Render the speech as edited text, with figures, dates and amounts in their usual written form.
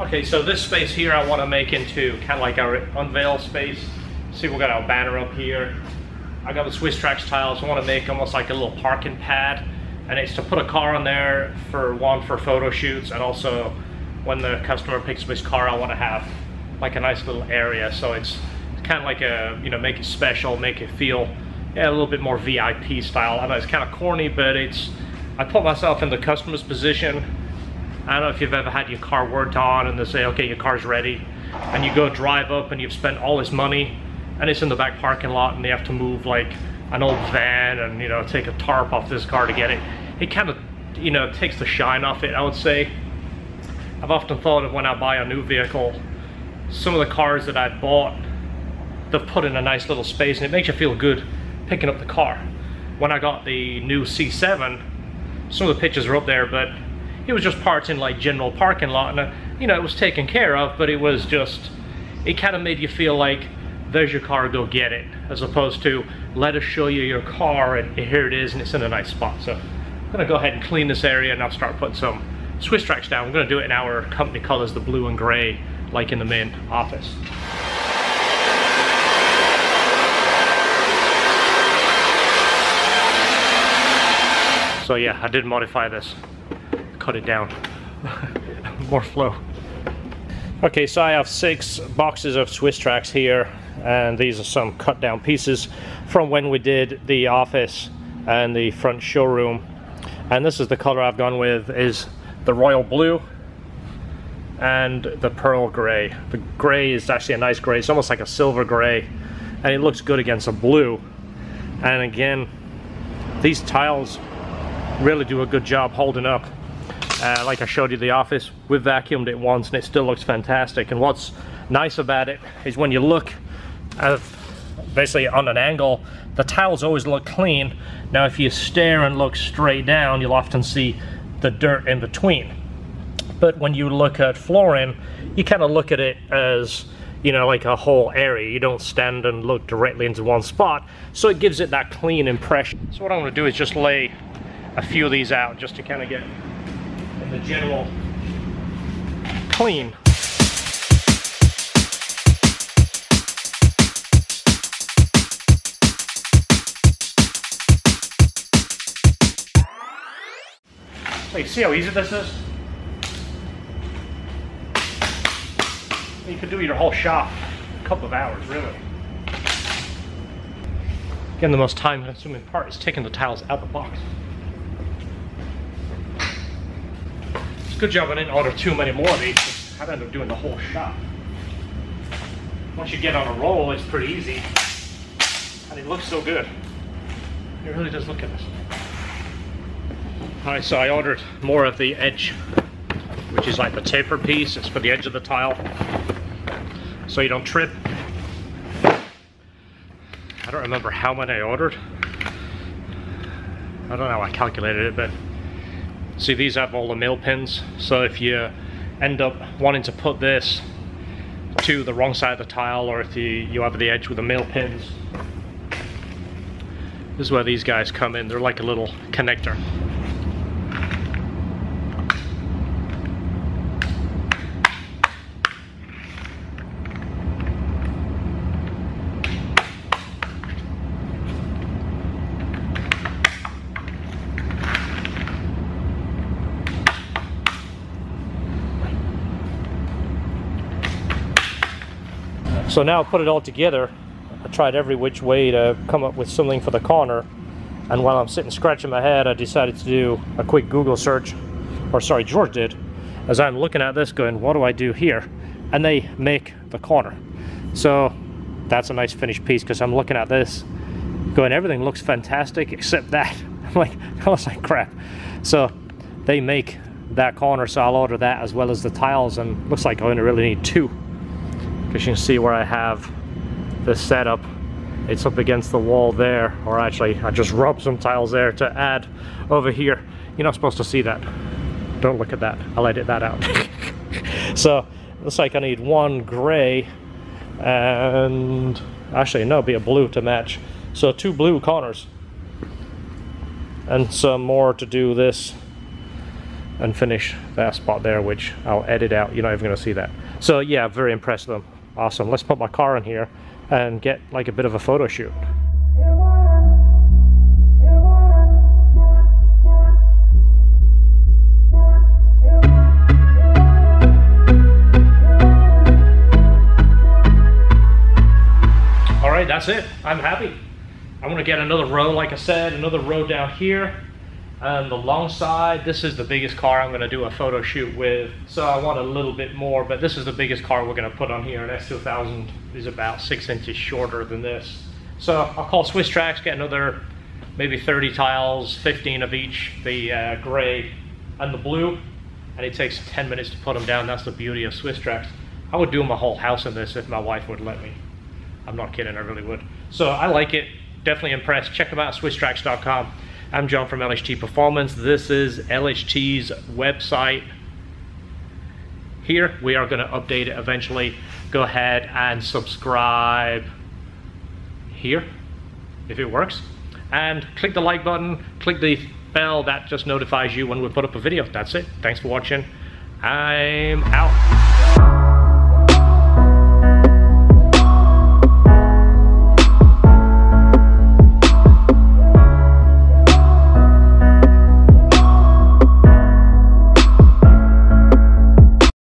Okay, so this space here I want to make into kind of like our unveil space. See, we've got our banner up here. I got the Swisstrax tiles. I want to make almost like a little parking pad, and it's to put a car on there for photo shoots, and also when the customer picks up his car, I want to have like a nice little area. So it's kind of like a, you know, make it special, make it feel, yeah, a little bit more VIP style. I know it's kind of corny, but I put myself in the customer's position. I don't know if you've ever had your car worked on and they say, okay, your car's ready, and you go drive up and you've spent all this money and it's in the back parking lot and they have to move like an old van and, you know, take a tarp off this car to get it. It kind of, you know, takes the shine off it, I would say. I've often thought of when I buy a new vehicle, some of the cars that I bought, they've put in a nice little space and it makes you feel good picking up the car. When I got the new C7, some of the pictures are up there, but it was just parked in like general parking lot, and you know, it was taken care of, but it was just, it kind of made you feel like there's your car, go get it, as opposed to let us show you your car and here it is and it's in a nice spot. So I'm gonna go ahead and clean this area and I'll start putting some Swisstrax down. I'm gonna do it in our company colors, the blue and gray, like in the main office. So yeah, I did modify this, cut it down, more flow. Okay, so I have 6 boxes of Swisstrax here, and these are some cut down pieces from when we did the office and the front showroom. And this is the color I've gone with, is the royal blue and the pearl gray. The gray is actually a nice gray, it's almost like a silver gray, and it looks good against a blue. And again, these tiles really do a good job holding up. Like I showed you the office, we've vacuumed it once and it still looks fantastic. And what's nice about it is when you look at, basically on an angle, the tiles always look clean. Now if you stare and look straight down, you'll often see the dirt in between. But when you look at flooring, you kind of look at it as, you know, like a whole area. You don't stand and look directly into one spot, so it gives it that clean impression. So what I'm going to do is just lay a few of these out just to kind of get in the general clean. So you see how easy this is? You could do your whole shop in a couple of hours, really. Again, the most time-consuming part is taking the tiles out of the box. It's a good job I didn't order too many more of these. I'd end up doing the whole shop. Once you get on a roll, it's pretty easy. And it looks so good. It really does look at this. Alright, so I ordered more of the edge, which is like the taper piece. It's for the edge of the tile, so you don't trip. I don't remember how many I ordered. I don't know how I calculated it, but see, these have all the male pins, so if you end up wanting to put this to the wrong side of the tile, or if you have the edge with the male pins, this is where these guys come in. They're like a little connector. So now I put it all together. I tried every which way to come up with something for the corner, and while I'm sitting scratching my head, I decided to do a quick Google search, or sorry, George did, as I'm looking at this going, what do I do here? And they make the corner. So that's a nice finished piece, because I'm looking at this going, everything looks fantastic except that. I'm like, that looks like crap. So they make that corner, so I'll order that as well as the tiles, and looks like I only really need 2. Because you can see where I have this setup, it's up against the wall there, or actually I just rubbed some tiles there to add over here. You're not supposed to see that. Don't look at that, I'll edit that out. So looks like I need 1 gray and actually no, it'll be a blue to match. So 2 blue corners and some more to do this and finish that spot there, which I'll edit out. You're not even going to see that. So yeah, very impressed with them. Awesome. Let's put my car in here and get like a bit of a photo shoot. All right, that's it. I'm happy. I'm gonna get another row, like I said, another row down here. And the long side, this is the biggest car I'm gonna do a photo shoot with. So I want a little bit more, but this is the biggest car we're gonna put on here. An S2000 is about 6 inches shorter than this. So I'll call Swisstrax, get another maybe 30 tiles, 15 of each, the gray and the blue. And it takes 10 minutes to put them down. That's the beauty of Swisstrax. I would do my whole house in this if my wife would let me. I'm not kidding, I really would. So I like it, definitely impressed. Check them out at Swisstrax.com. I'm John from LHT Performance. This is LHT's website. Here, we are gonna update it eventually. Go ahead and subscribe here, if it works. And click the like button, click the bell, that just notifies you when we put up a video. That's it, thanks for watching. I'm out.